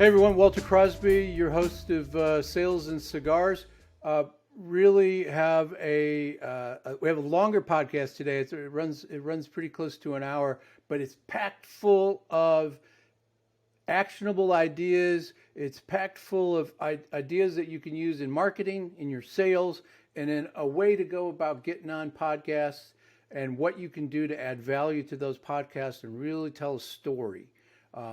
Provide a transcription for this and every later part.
Hey everyone, Walter Crosby, your host of Sales and Cigars. Really have we have a longer podcast today. It runs pretty close to an hour, but it's packed full of actionable ideas. It's packed full of ideas that you can use in marketing, in your sales, and in a way to go about getting on podcasts and what you can do to add value to those podcasts and really tell a story.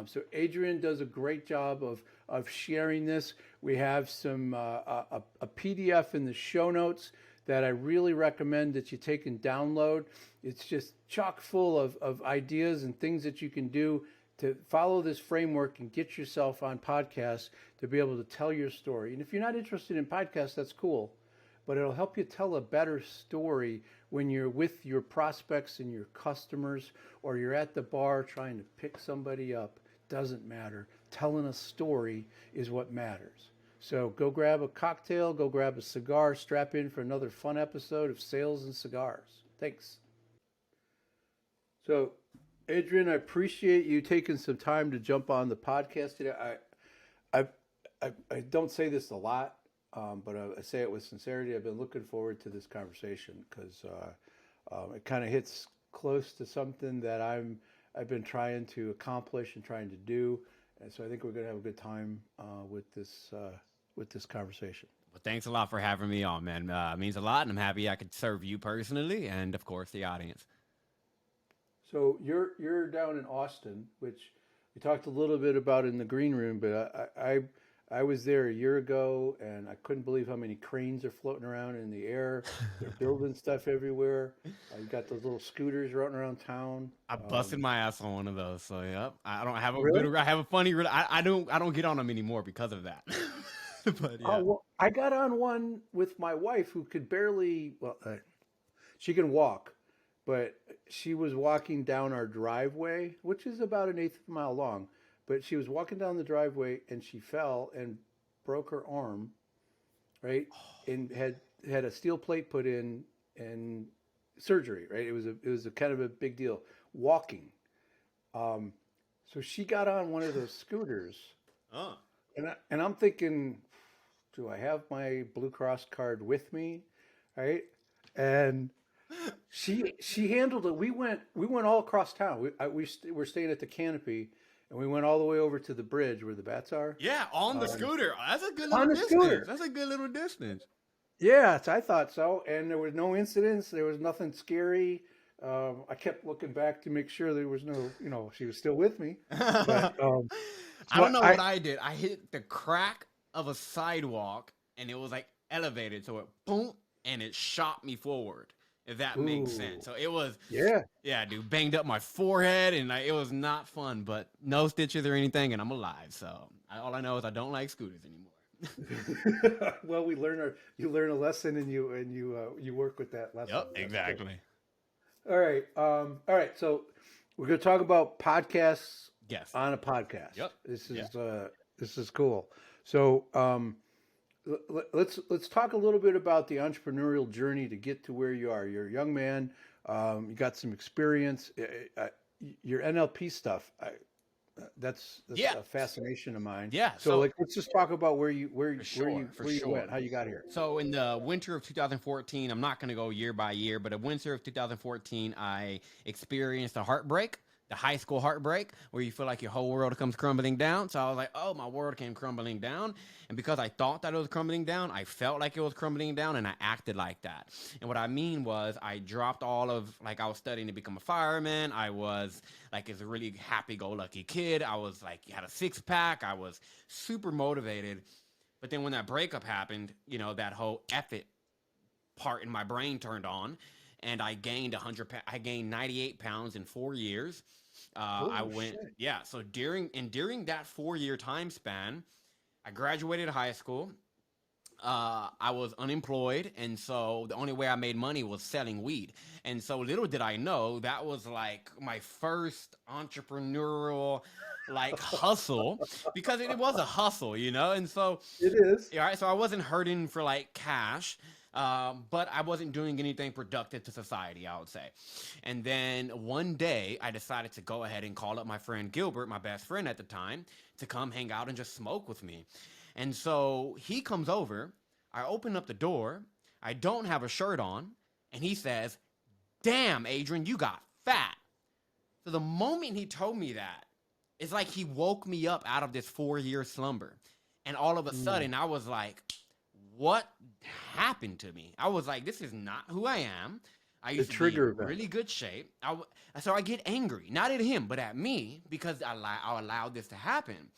So Adrian does a great job of sharing this. We have a PDF in the show notes that I really recommend that you take and download. It's just chock full of ideas and things that you can do to follow this framework and get yourself on podcasts to be able to tell your story. And if you're not interested in podcasts, that's cool, but it'll help you tell a better story when you're with your prospects and your customers, or you're at the bar trying to pick somebody up. Doesn't matter. Telling a story is what matters. So go grab a cocktail, go grab a cigar, strap in for another fun episode of Sales and Cigars. Thanks. So, Adrian, I appreciate you taking some time to jump on the podcast today. I don't say this a lot, but I say it with sincerity. I've been looking forward to this conversation because it kind of hits close to something that I've been trying to accomplish and trying to do, and so I think we're going to have a good time with this conversation. Well, thanks a lot for having me on, man. It means a lot, and I'm happy I could serve you personally, and of course the audience. So you're down in Austin, which we talked a little bit about in the green room, but I was there a year ago, and I couldn't believe how many cranes are floating around in the air. They're building stuff everywhere. You got those little scooters running around town. I busted my ass on one of those, so yep. I don't have a Really? good. I have a funny. I don't get on them anymore because of that. But yeah. Oh, well, I got on one with my wife who could barely, she can walk, but she was walking down our driveway, which is about an eighth of a mile long. But she was walking down the driveway and she fell and broke her arm, right? And had a steel plate put in and surgery, right? It was a kind of a big deal. Walking. So she got on one of those scooters. Oh. And I'm thinking, do I have my Blue Cross card with me, right? And she handled it. We went all across town. We're staying at the Canopy, and we went all the way over to the bridge where the bats are. Yeah, on the scooter. That's a good on little the distance. scooter. That's a good little distance. Yeah, I thought so. And there was no incidents. There was nothing scary. I kept looking back to make sure there was no, she was still with me. But, I don't know what I did. I hit the crack of a sidewalk, and it was like elevated, so it boom, and it shot me forward. If that makes sense. So it was, yeah, dude, banged up my forehead, and it was not fun, but no stitches or anything, and I'm alive. So all I know is I don't like scooters anymore. Well, you learn a lesson, and you work with that lesson. Yep, exactly. All right. So we're going to talk about podcasts. Yes. On a podcast. Yep. This is cool. So let's talk a little bit about the entrepreneurial journey to get to where you are. You're a young man. You got some experience. Your NLP stuff. That's a fascination of mine. Yeah. So let's just talk about where you went, how you got here. So in the winter of 2014, I'm not going to go year by year, but in winter of 2014, I experienced a heartbreak. The high school heartbreak, where you feel like your whole world comes crumbling down. So I was like, oh, my world came crumbling down. And because I thought that it was crumbling down, I felt like it was crumbling down, and I acted like that. And what I mean was I dropped I was studying to become a fireman. I was like a really happy-go-lucky kid. I was like, had a six-pack. I was super motivated. But then when that breakup happened, that whole effort part in my brain turned on. And I gained 98 pounds in 4 years. So during that 4-year time span, I graduated high school. I was unemployed, and so the only way I made money was selling weed. And so little did I know that was like my first entrepreneurial hustle, because it was a hustle, And so it is. All right, so I wasn't hurting for cash. But I wasn't doing anything productive to society, I would say. And then one day, I decided to go ahead and call up my friend Gilbert, my best friend at the time, to come hang out and just smoke with me. And so he comes over. I open up the door. I don't have a shirt on. And he says, "Damn, Adrian, you got fat." So the moment he told me that, it's like he woke me up out of this 4-year slumber. And all of a sudden, I was like, what happened to me? I was like, this is not who I am. I used to be in really good shape. So I get angry, not at him, but at me, because I allowed this to happen.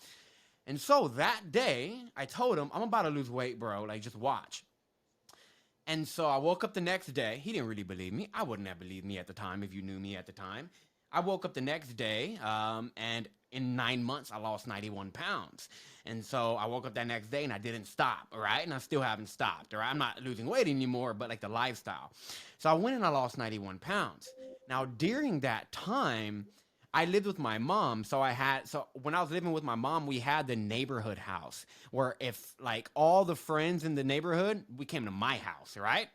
And so that day, I told him, I'm about to lose weight, bro. Like, just watch. And so I woke up the next day. He didn't really believe me. I wouldn't have believed me at the time if you knew me at the time. I woke up the next day, and in 9 months, I lost 91 pounds. And so I woke up that next day, and I didn't stop, all right? And I still haven't stopped, all right? I'm not losing weight anymore, but like the lifestyle. So I went and I lost 91 pounds. Now, during that time, I lived with my mom. So when I was living with my mom, we had the neighborhood house where if like all the friends in the neighborhood, we came to my house, right?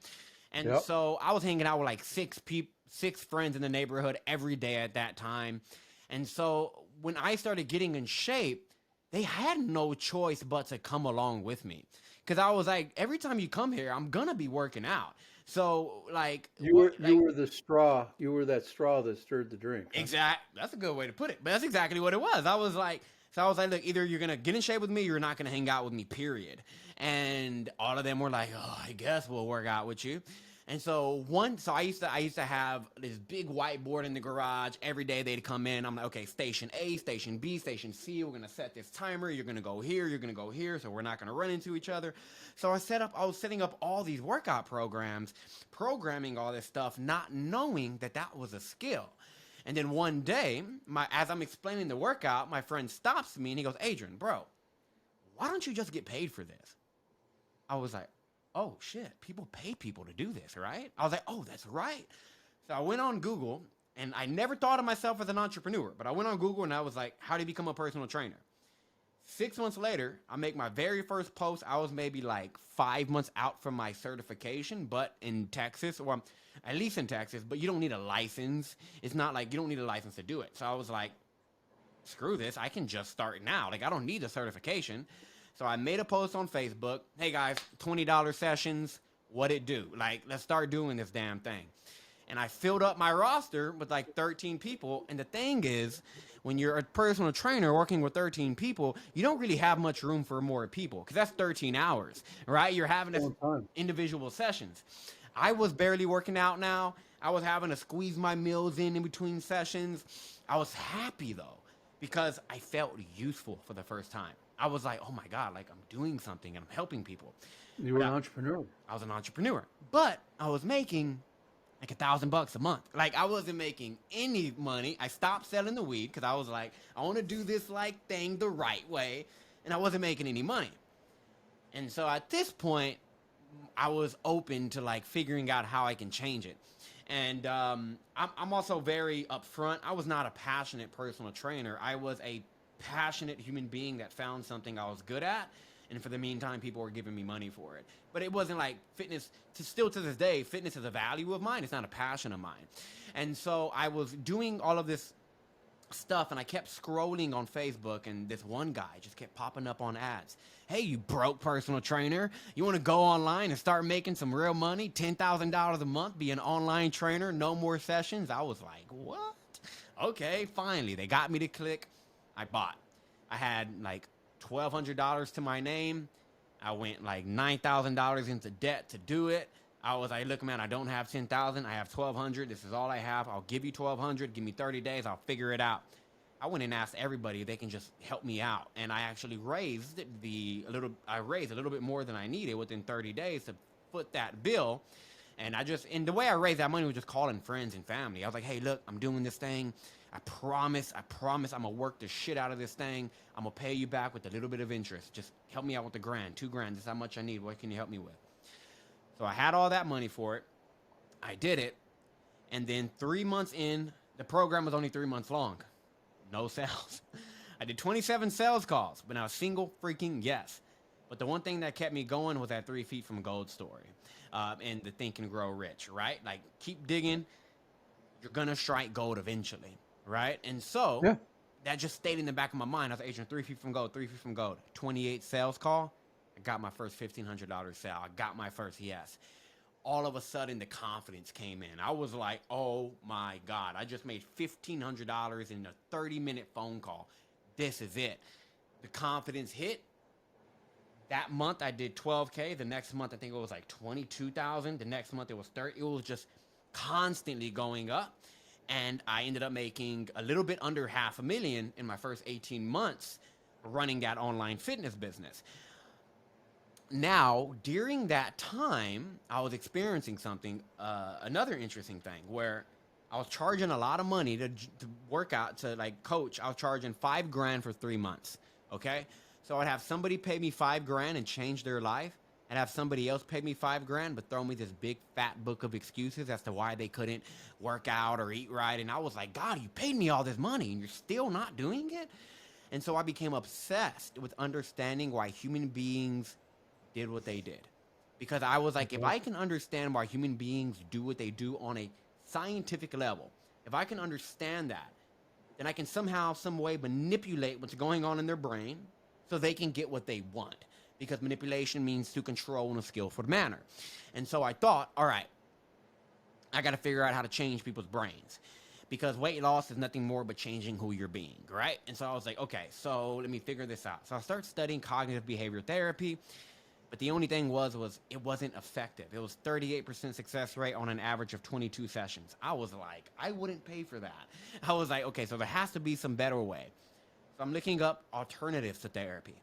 And so I was hanging out with like six friends in the neighborhood every day at that time. And so when I started getting in shape, they had no choice but to come along with me. Because I was like, every time you come here, I'm going to be working out. So like you were the straw. You were that straw that stirred the drink. Huh? That's a good way to put it. But that's exactly what it was. I was like, look, either you're going to get in shape with me or you're not going to hang out with me, period. And all of them were like, oh, I guess we'll work out with you. And so I used to have this big whiteboard in the garage. Every day they'd come in. I'm like, okay, station A, station B, station C. We're gonna set this timer. You're gonna go here. You're gonna go here. So we're not gonna run into each other. So I was setting up all these workout programs, programming all this stuff, not knowing that that was a skill. And then one day, as I'm explaining the workout, my friend stops me and he goes, "Adrian, bro, why don't you just get paid for this?" I was like, oh shit, people pay people to do this, right? I was like, oh, that's right. So I went on Google, and I never thought of myself as an entrepreneur, but I went on Google and I was like, how do you become a personal trainer? 6 months later, I make my very first post. I was maybe like 5 months out from my certification, but in Texas, or at least in Texas, but you don't need a license. It's not like you don't need a license to do it. So I was like, screw this, I can just start now. Like, I don't need a certification. So I made a post on Facebook. Hey guys, $20 sessions. What it do? Like, let's start doing this damn thing. And I filled up my roster with like 13 people. And the thing is, when you're a personal trainer working with 13 people, you don't really have much room for more people because that's 13 hours, right? You're having this individual sessions. I was barely working out now. I was having to squeeze my meals in between sessions. I was happy though, because I felt useful for the first time. I was like, oh my God, like I'm doing something and I'm helping people. You were an entrepreneur. I was an entrepreneur, but I was making like $1,000 a month. Like I wasn't making any money. I stopped selling the weed because I was like, I want to do this like thing the right way. And I wasn't making any money. And so at this point, I was open to like figuring out how I can change it. And I'm also very upfront. I was not a passionate personal trainer. I was a passionate human being that found something I was good at, and for the meantime people were giving me money for it. But it wasn't like fitness. Still to this day, fitness is a value of mine. It's not a passion of mine. And so I was doing all of this stuff, and I kept scrolling on Facebook, and this one guy just kept popping up on ads. Hey, you broke personal trainer, you want to go online and start making some real money, $10,000 a month, be an online trainer, no more sessions? I was like, what? Okay, finally they got me to click. I bought. I had like $1,200 to my name. I went like $9,000 into debt to do it. I was like, look, man, I don't have $10,000. I have $1,200. This is all I have. I'll give you $1,200. Give me 30 days. I'll figure it out. I went and asked everybody if they can just help me out. And I actually raised a little bit more than I needed within 30 days to foot that bill. And the way I raised that money was just calling friends and family. I was like, hey, look, I'm doing this thing. I promise I'm going to work the shit out of this thing. I'm going to pay you back with a little bit of interest. Just help me out with $1,000, $2,000. This is how much I need. What can you help me with? So I had all that money for it. I did it. And then 3 months in, the program was only 3 months long. No sales. I did 27 sales calls, but not a single freaking yes. But the one thing that kept me going was that 3 feet from gold story, and the Think and Grow Rich, right? Like, keep digging, you're gonna strike gold eventually, right? And so Yeah. that just stayed in the back of my mind. I was like, Adrian, 3 feet from gold, 3 feet from gold. 28 sales call. I got my first $1,500 sale. I got my first yes. All of a sudden, the confidence came in. I was like, oh my God, I just made $1,500 in a 30-minute phone call. This is it. The confidence hit. That month I did 12K. The next month I think it was like 22,000. The next month it was 30. It was just constantly going up. And I ended up making a little bit under $500,000 in my first 18 months running that online fitness business. Now, during that time, I was experiencing something, another interesting thing where I was charging a lot of money to work out, to like coach. I was charging $5,000 for 3 months. Okay. So I'd have somebody pay me $5,000 and change their life. I'd have somebody else pay me $5,000, but throw me this big fat book of excuses as to why they couldn't work out or eat right. And I was like, God, you paid me all this money and you're still not doing it. And so I became obsessed with understanding why human beings did what they did. Because I was like, if I can understand why human beings do what they do on a scientific level, if I can understand that, then I can somehow, some way manipulate what's going on in their brain so they can get what they want. Because manipulation means to control in a skillful manner. And so I thought, all right, I got to figure out how to change people's brains. Because weight loss is nothing more but changing who you're being, right? And so I was like, okay, so let me figure this out. So I started studying cognitive behavior therapy. But the only thing was it wasn't effective. It was 38% success rate on an average of 22 sessions. I was like, I wouldn't pay for that. I was like, okay, so there has to be some better way. So I'm looking up alternatives to therapy.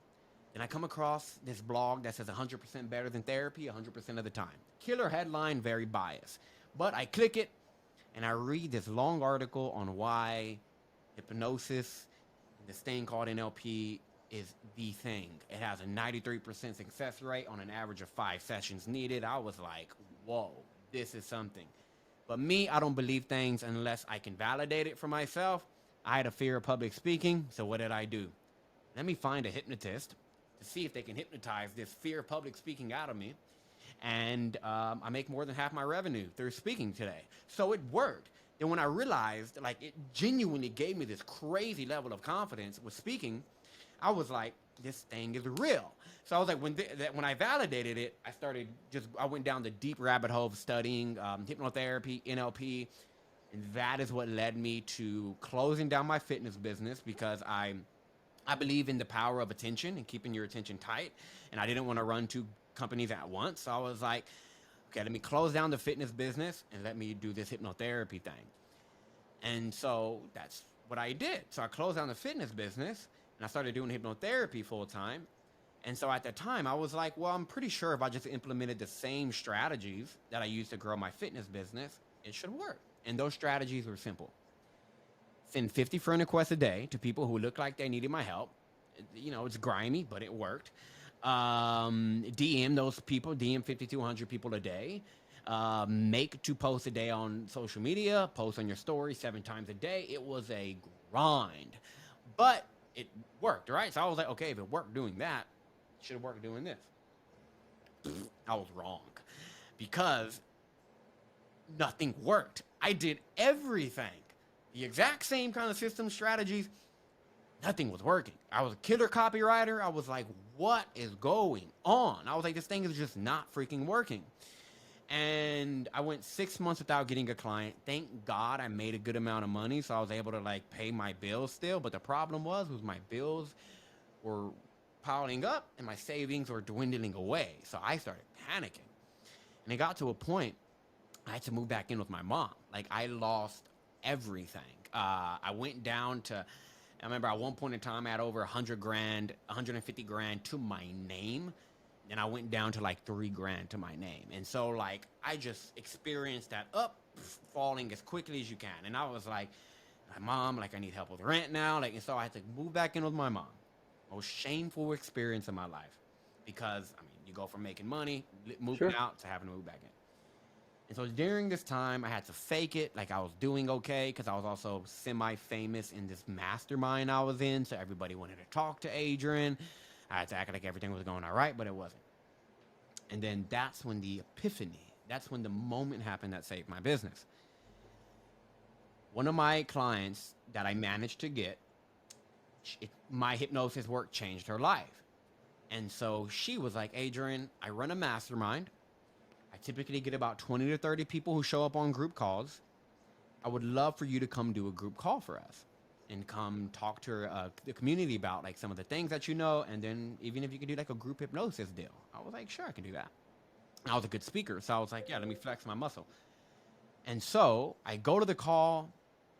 And I come across this blog that says 100% better than therapy 100% of the time. Killer headline, very biased. But I click it, and I read this long article on why hypnosis, this thing called NLP, is the thing. It has a 93% success rate on an average of 5 sessions needed. I was like, whoa, this is something. But me, I don't believe things unless I can validate it for myself. I had a fear of public speaking, so what did I do? Let me find a hypnotist to see if they can hypnotize this fear of public speaking out of me. And I make more than half my revenue through speaking today. So it worked. And when I realized, like, it genuinely gave me this crazy level of confidence with speaking, I was like, this thing is real. So I was like, when I validated it, I went down the deep rabbit hole of studying hypnotherapy, NLP, and that is what led me to closing down my fitness business because I believe in the power of attention and keeping your attention tight, and I didn't want to run 2 companies at once. So I was like, okay, let me close down the fitness business and let me do this hypnotherapy thing. And so that's what I did. So I closed down the fitness business and I started doing hypnotherapy full time. And so at that time, I was like, well, I'm pretty sure if I just implemented the same strategies that I used to grow my fitness business, it should work. And those strategies were simple. Send 50 friend requests a day to people who looked like they needed my help. You know, it's grimy, but it worked. DM those people, DM 50 to 100 people a day. Make 2 posts a day on social media, post on your story 7 times a day. It was a grind, but it worked, right? So I was like, okay, if it worked doing that, it should work doing this. I was wrong because nothing worked. I did everything, the exact same kind of system strategies. Nothing was working. I was a killer copywriter. I was like, what is going on? I was like, this thing is just not freaking working. And I went 6 months without getting a client. Thank God I made a good amount of money, so I was able to like pay my bills still. But the problem was my bills were piling up and my savings were dwindling away. So I started panicking. And it got to a point I had to move back in with my mom. Like, I lost everything. I went down to, I remember at one point in time I had over 100 grand, 150 grand to my name. And I went down to like 3 grand to my name. And so like, I just experienced that falling as quickly as you can. And I was like, my mom, like, I need help with rent now. Like, and so I had to move back in with my mom. Most shameful experience of my life. Because, I mean, you go from making money, moving out, to having to move back in. And so during this time, I had to fake it like I was doing okay, because I was also semi-famous in this mastermind I was in, so everybody wanted to talk to Adrian. I had to act like everything was going all right, but it wasn't. And then that's when the epiphany, that's when the moment happened that saved my business. One of my clients that I managed to get, my hypnosis work changed her life. And so she was like, Adrian, I run a mastermind. I typically get about 20 to 30 people who show up on group calls. I would love for you to come do a group call for us and come talk to the community about like some of the things that you know. And then even if you could do like a group hypnosis deal. I was like, sure, I can do that. And I was a good speaker. So I was like, yeah, let me flex my muscle. And so I go to the call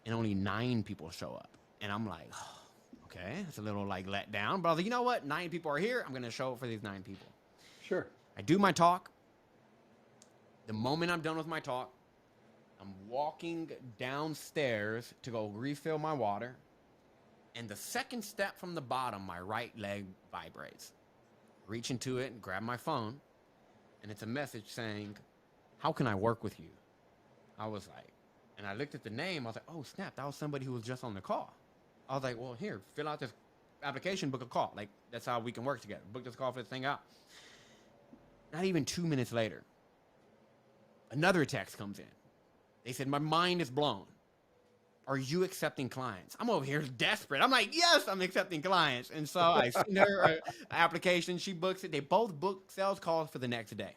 and only 9 people show up. And I'm like, oh, okay, it's a little like let down. But I was like, you know what? 9 people are here. I'm going to show up for these 9 people. Sure. I do my talk. The moment I'm done with my talk, I'm walking downstairs to go refill my water. And the second step from the bottom, my right leg vibrates. Reach into it and grab my phone. And it's a message saying, how can I work with you? I was like, and I looked at the name. I was like, oh, snap. That was somebody who was just on the call. I was like, well, here, fill out this application, book a call. Like, that's how we can work together. Book this call for this thing out. Not even 2 minutes later, another text comes in. They said, my mind is blown. Are you accepting clients? I'm over here desperate. I'm like, yes, I'm accepting clients. And so I send her an application. She books it. They both book sales calls for the next day.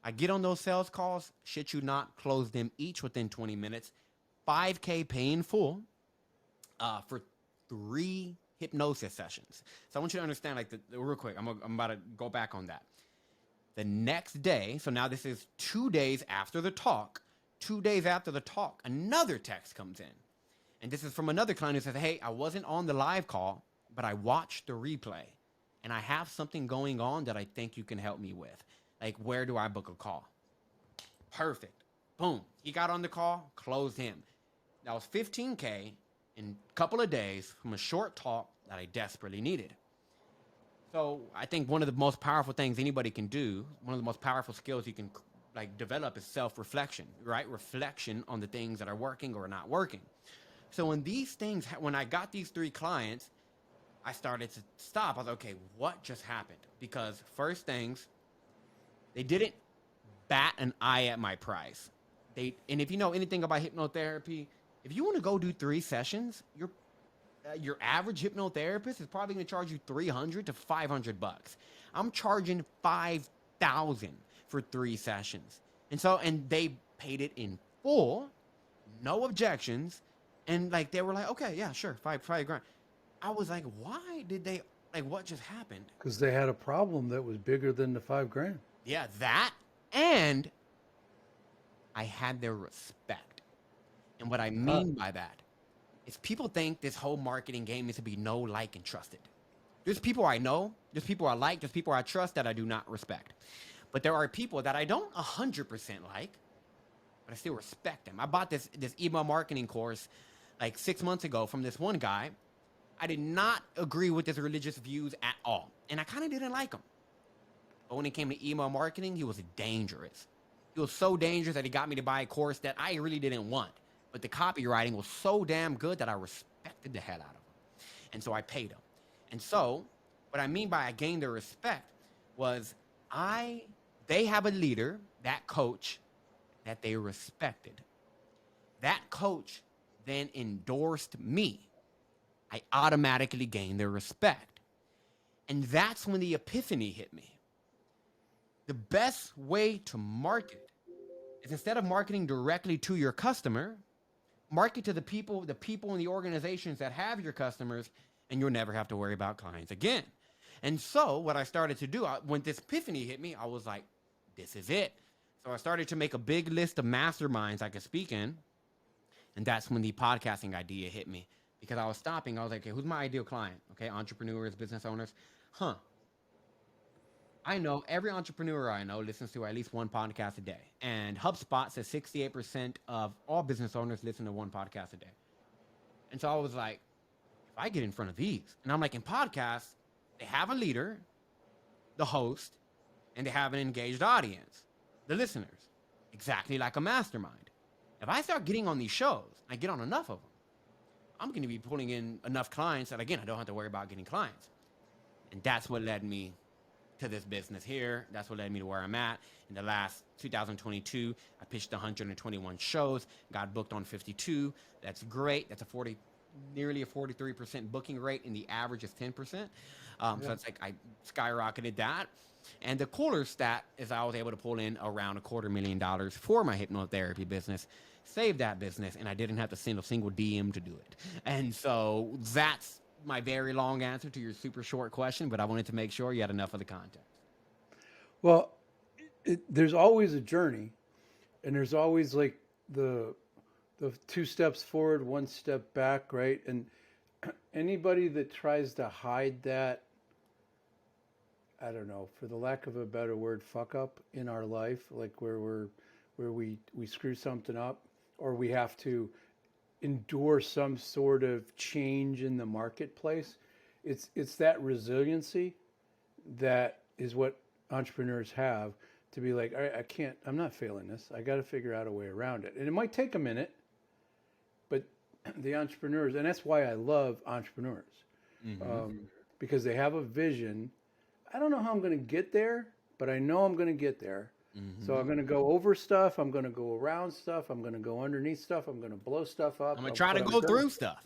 I get on those sales calls, shit you not, close them each within 20 minutes. $5K pay in full for 3 hypnosis sessions. So I want you to understand, like, real quick, I'm about to go back on that. The next day, so now this is 2 days after the talk. 2 days after the talk, another text comes in. And this is from another client who says, hey, I wasn't on the live call, but I watched the replay. And I have something going on that I think you can help me with. Like, where do I book a call? Perfect. Boom. He got on the call, closed him. That was $15K in a couple of days from a short talk that I desperately needed. So I think one of the most powerful things anybody can do, one of the most powerful skills you can like develop is self-reflection, right? Reflection on the things that are working or not working. So when these things, when I got these 3 clients, I started to stop. I was like, okay, what just happened? Because first things, they didn't bat an eye at my price. And if you know anything about hypnotherapy, if you want to go do 3 sessions, your average hypnotherapist is probably going to charge you $300 to $500. I'm charging $5,000 for 3 sessions. And they paid it in full, no objections. And like, they were like, okay, yeah, sure. $5 grand. I was like, why did they, like, what just happened? Because they had a problem that was bigger than the $5 grand. Yeah, that. And I had their respect. And what I mean by that is people think this whole marketing game is to be know, like, and trusted. There's people I know, there's people I like, there's people I trust that I do not respect. But there are people that I don't 100% like, but I still respect them. I bought this email marketing course like 6 months ago from this one guy. I did not agree with his religious views at all. And I kind of didn't like him. But when it came to email marketing, he was dangerous. He was so dangerous that he got me to buy a course that I really didn't want. But the copywriting was so damn good that I respected the hell out of him. And so I paid him. And so what I mean by I gained their respect was they have a leader, that coach, that they respected. That coach then endorsed me. I automatically gained their respect. And that's when the epiphany hit me. The best way to market is, instead of marketing directly to your customer, market to the people and the organizations that have your customers, and you'll never have to worry about clients again. And so what I started to do, when this epiphany hit me, I was like, this is it. So I started to make a big list of masterminds I could speak in. And that's when the podcasting idea hit me, because I was stopping. I was like, okay, who's my ideal client? Okay, entrepreneurs, business owners. I know every entrepreneur I know listens to at least one podcast a day. And HubSpot says 68% of all business owners listen to one podcast a day. And so I was like, if I get in front of these, and I'm like, in podcasts, they have a leader, the host, and they have an engaged audience, the listeners, exactly like a mastermind. If I start getting on these shows, I get on enough of them, I'm going to be pulling in enough clients that, again, I don't have to worry about getting clients. And that's what led me to this business here. That's what led me to where I'm at. In the last 2022, I pitched 121 shows, got booked on 52. That's great. That's nearly a 43% booking rate, and the average is 10%. Yeah. So it's like I skyrocketed that. And the cooler stat is I was able to pull in around $250,000 for my hypnotherapy business, save that business, and I didn't have to send a single DM to do it. And so that's my very long answer to your super short question, but I wanted to make sure you had enough of the context. Well, there's always a journey, and there's always like the two steps forward, one step back, right? And anybody that tries to hide that, I don't know, for the lack of a better word, fuck up in our life, like where we screw something up, or we have to endure some sort of change in the marketplace. It's that resiliency that is what entrepreneurs have, to be like, all right, I'm not failing this. I got to figure out a way around it. And it might take a minute, but the entrepreneurs, and that's why I love entrepreneurs, because they have a vision. I don't know how I'm going to get there, but I know I'm going to get there. So I'm going to go over stuff. I'm going to go around stuff. I'm going to go underneath stuff. I'm going to blow stuff up. I'm going to try to go through stuff.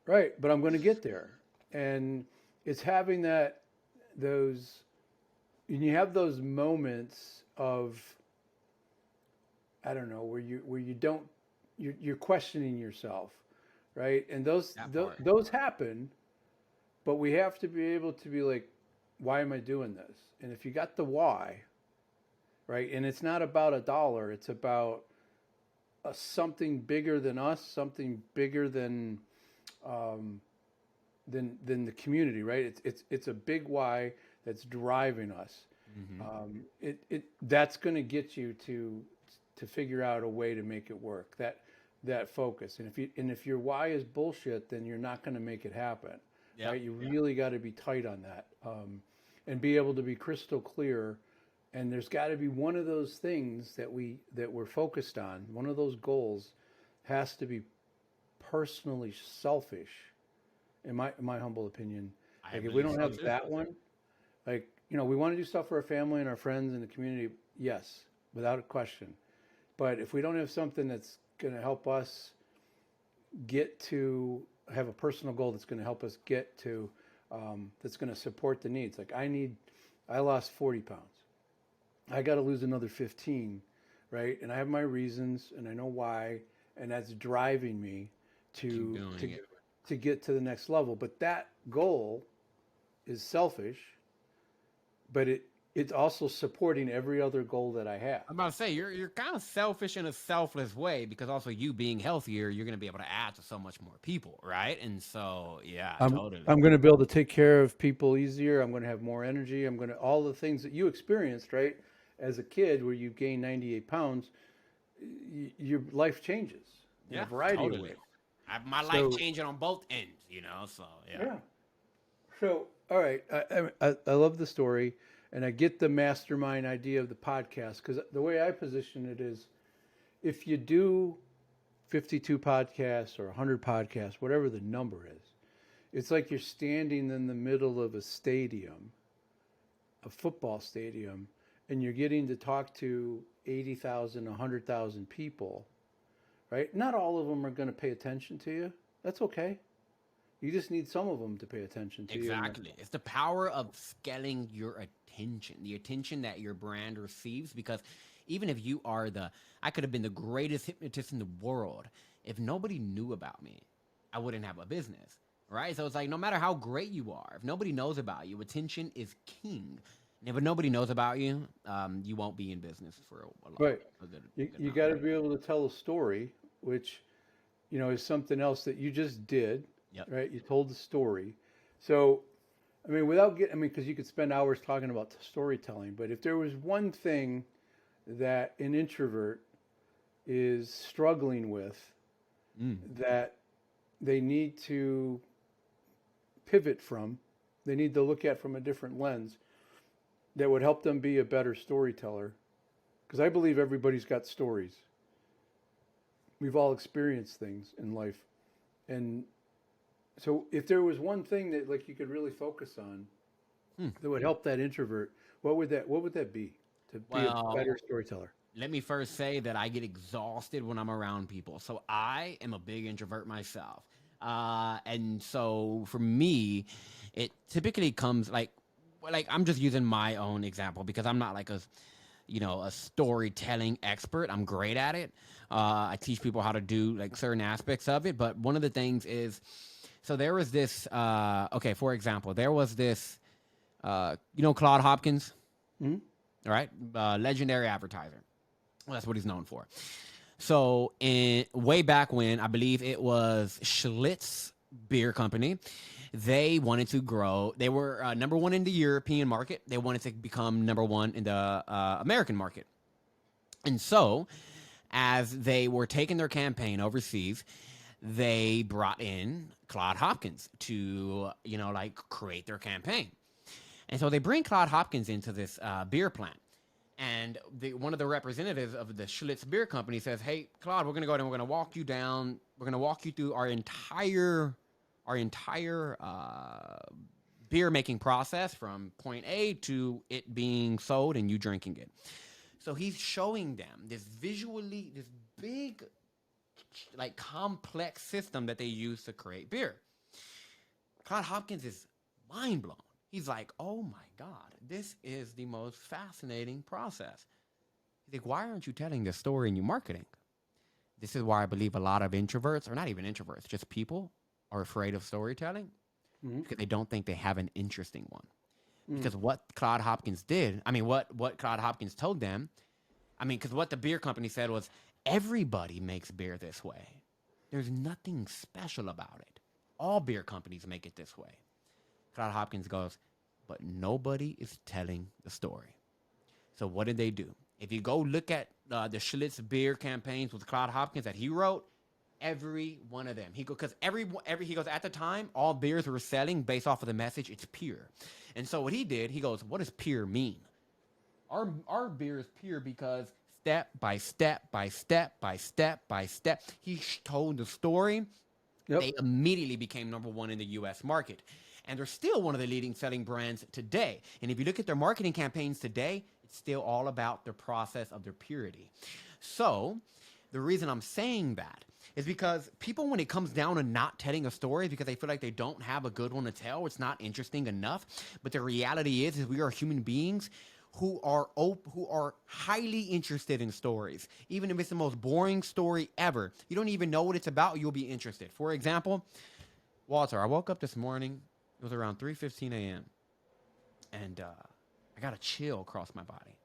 Right. But I'm going to get there. And it's having those, and you have those moments of, I don't know, where you don't, you're questioning yourself. Right. And those happen, but we have to be able to be like, why am I doing this? And if you got the why, right, and it's not about a dollar, it's about something bigger than us, something bigger than the community, right? It's a big why that's driving us. That's going to get you to figure out a way to make it work. That focus, and if your why is bullshit, then you're not going to make it happen. Yep. Right? You really got to be tight on that, and be able to be crystal clear. And there's got to be one of those things that we're focused on. One of those goals has to be personally selfish, in my humble opinion. Like if we don't have that one, like, you know, we want to do stuff for our family and our friends and the community. Yes, without a question. But if we don't have something that's going to help us have a personal goal that's going to help us get to, that's going to support the needs. Like I lost 40 pounds. I got to lose another 15, right? And I have my reasons, and I know why, and that's driving me to get to the next level. But that goal is selfish, but it's also supporting every other goal that I have. I'm about to say you're kind of selfish in a selfless way, because also you being healthier, you're going to be able to add to so much more people, right? And so, yeah, totally. I'm going to be able to take care of people easier. I'm going to have more energy. I'm going to, all the things that you experienced, right? As a kid, where you gain 98 pounds, your life changes in a variety of ways. My life changing on both ends, you know. So yeah. So all right, I love the story, and I get the mastermind idea of the podcast, because the way I position it is, if you do 52 podcasts or 100 podcasts, whatever the number is, it's like you're standing in the middle of a stadium, a football stadium, and you're getting to talk to 80,000, 100,000 people, right? Not all of them are going to pay attention to you. That's okay. You just need some of them to pay attention to you. Exactly. It's the power of scaling your attention, the attention that your brand receives, because even if you are I could have been the greatest hypnotist in the world. If nobody knew about me, I wouldn't have a business, right? So it's like, no matter how great you are, if nobody knows about you, attention is king. And if nobody knows about you, you won't be in business for a long time. Right. You got to be able to tell a story, which, you know, is something else that you just did. Yep. Right. You told the story. So, I mean, because you could spend hours talking about storytelling, but if there was one thing that an introvert is struggling with, that they need to pivot from, they need to look at from a different lens, that would help them be a better storyteller. Because I believe everybody's got stories. We've all experienced things in life. And so if there was one thing that, like, you could really focus on, that would help that introvert, what would that be to be a better Well, storyteller? let me first say that I get exhausted when I'm around people. So I am a big introvert myself. And so for me, it typically comes like I'm just using my own example because I'm not like a storytelling expert. I'm great at it. I teach people how to do like certain aspects of it. But one of the things is, so there was this, okay, for example, there was this, Claude Hopkins, Hmm. all right, legendary advertiser. Well, that's what he's known for. So, in way back when, I believe it was Schlitz Beer Company, they wanted to grow. They were number one in the European market. They wanted to become number one in the American market. And so, as they were taking their campaign overseas, they brought in Claude Hopkins to, like create their campaign. And so they bring Claude Hopkins into this beer plant. And one of the representatives of the Schlitz Beer Company says, "Hey, Claude, we're going to go ahead and we're going to walk you down. We're going to walk you through our entire beer making process from point A to it being sold and you drinking it." So he's showing them this big, like complex system that they use to create beer. Claude Hopkins is mind blown. He's like, "Oh my God, this is the most fascinating process." He's like, "Why aren't you telling this story in your marketing?" This is why I believe a lot of introverts, or not even introverts, just people are afraid of storytelling Hmm. because they don't think they have an interesting one. Hmm. Because what Claude Hopkins did, I mean, what Claude Hopkins told them, I mean, because what the beer company said was, everybody makes beer this way. There's nothing special about it. All beer companies make it this way. Claude Hopkins goes, but nobody is telling the story. So what did they do? If you go look at the Schlitz beer campaigns with Claude Hopkins that he wrote, every one of them, because every he goes, at the time, all beers were selling based off of the message, it's pure. And so what he did, he goes, what does pure mean? Our beer is pure because step by step by step by step by step, he told the story. Yep. They immediately became number one in the U.S. market. And they're still one of the leading selling brands today. And if you look at their marketing campaigns today, it's still all about their process of their purity. So the reason I'm saying that is because people, when it comes down to not telling a story because they feel like they don't have a good one to tell, it's not interesting enough. But the reality is we are human beings who are highly interested in stories. Even if it's the most boring story ever, you don't even know what it's about, you'll be interested. For example, Walter, I woke up this morning. It was around 3:15 a.m. and I got a chill across my body.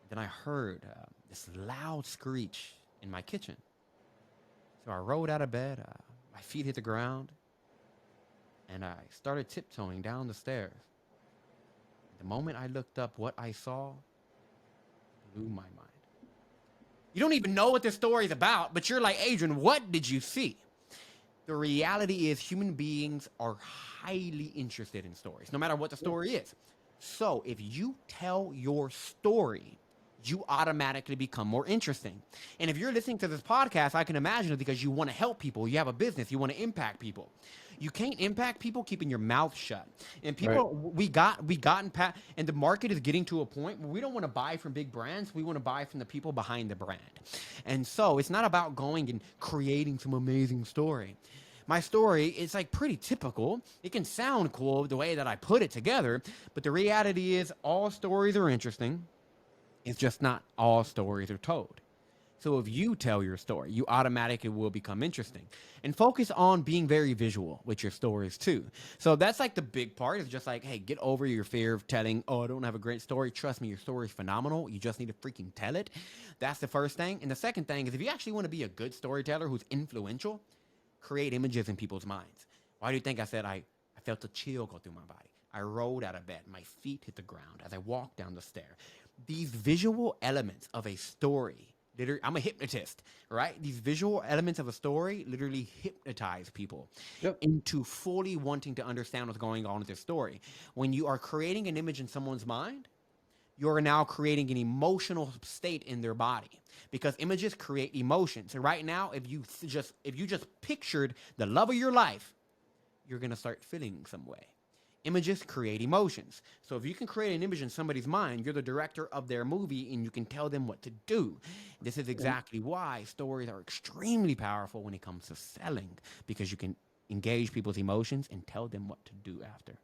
Then I heard this loud screech in my kitchen. So I rolled out of bed. My feet hit the ground, and I started tiptoeing down the stairs. The moment I looked up, what I saw blew my mind. You don't even know what this story is about, but you're like, Adrian, what did you see? The reality is human beings are highly interested in stories, no matter what the story is. So if you tell your story, you automatically become more interesting. And if you're listening to this podcast, I can imagine it because you want to help people. You have a business. You want to impact people. You can't impact people keeping your mouth shut. And Right. people, and the market is getting to a point where we don't want to buy from big brands. We want to buy from the people behind the brand. And so it's not about going and creating some amazing story. My story is like pretty typical. It can sound cool the way that I put it together, but the reality is all stories are interesting. It's just not all stories are told. So if you tell your story, you automatically will become interesting. And focus on being very visual with your stories too. So that's like the big part, is just like, hey, get over your fear of telling, oh, I don't have a great story. Trust me, your story is phenomenal. You just need to freaking tell it. That's the first thing. And the second thing is, if you actually want to be a good storyteller who's influential, create images in people's minds. Why do you think I said I felt a chill go through my body? I rolled out of bed. My feet hit the ground as I walked down the stair. These visual elements of a story, literally, I'm a hypnotist, right? These visual elements of a story literally hypnotize people Yep. into fully wanting to understand what's going on with their story. When you are creating an image in someone's mind, you're now creating an emotional state in their body, because images create emotions. And right now, if you just pictured the love of your life, you're going to start feeling some way. Images create emotions. So if you can create an image in somebody's mind, you're the director of their movie and you can tell them what to do. This is exactly why stories are extremely powerful when it comes to selling, because you can engage people's emotions and tell them what to do after.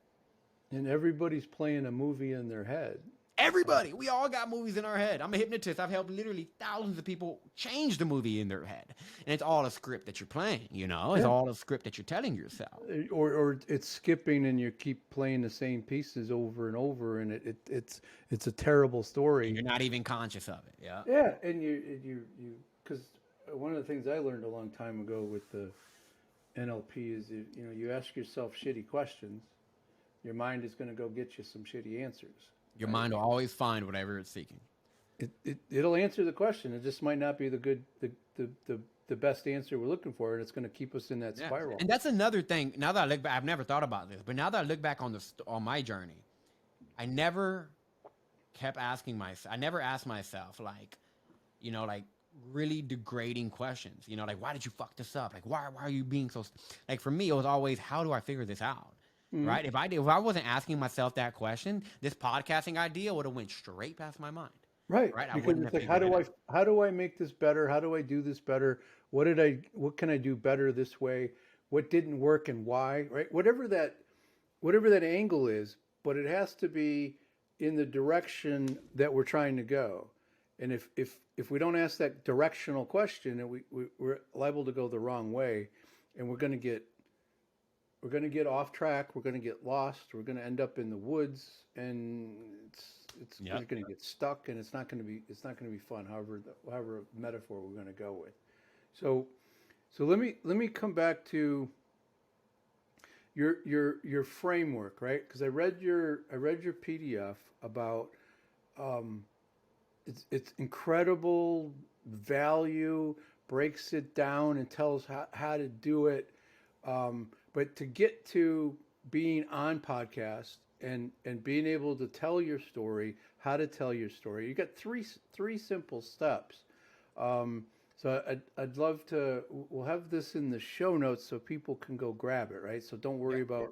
And everybody's playing a movie in their head. Everybody, we all got movies in our head. I'm a hypnotist. I've helped literally thousands of people change the movie in their head. And it's all a script that you're playing, you know? It's Yeah. all a script that you're telling yourself. Or it's skipping and you keep playing the same pieces over and over, and it's a terrible And story. you're not even conscious of it. Yeah. Yeah, and you because one of the things I learned a long time ago with the NLP is you ask yourself shitty questions, your mind is going to go get you some shitty answers. Your mind will always find whatever it's seeking. It'll answer the question. It just might not be the best answer we're looking for, and it's going to keep us in that Yeah. spiral. And that's another thing. Now that I look back, I've never thought about this, but now that I look back on my journey, I never kept asking myself. I never asked myself like really degrading questions. Like, why did you fuck this up? Like, why are you being so? Like, for me, it was always, how do I figure this out? Right? If I wasn't asking myself that question, this podcasting idea would have went straight past my mind. Right. Right? I Because wouldn't it's have like, figured it out. how do I make this better? How do I do this better? What can I do better this way? What didn't work and why? Right? Whatever that angle is, but it has to be in the direction that we're trying to go. And if we don't ask that directional question, and we're liable to go the wrong way, and we're going to get off track. We're going to get lost. We're going to end up in the woods, and we're going to get stuck, and it's not going to be fun. However metaphor we're going to go with. So let me come back to your framework, right? Because I read your PDF about it's incredible value, breaks it down and tells how to do it. But to get to being on podcast and being able to tell your story, how to tell your story, you got three simple steps. So I'd love to. We'll have this in the show notes so people can go grab it. Right. So don't worry about.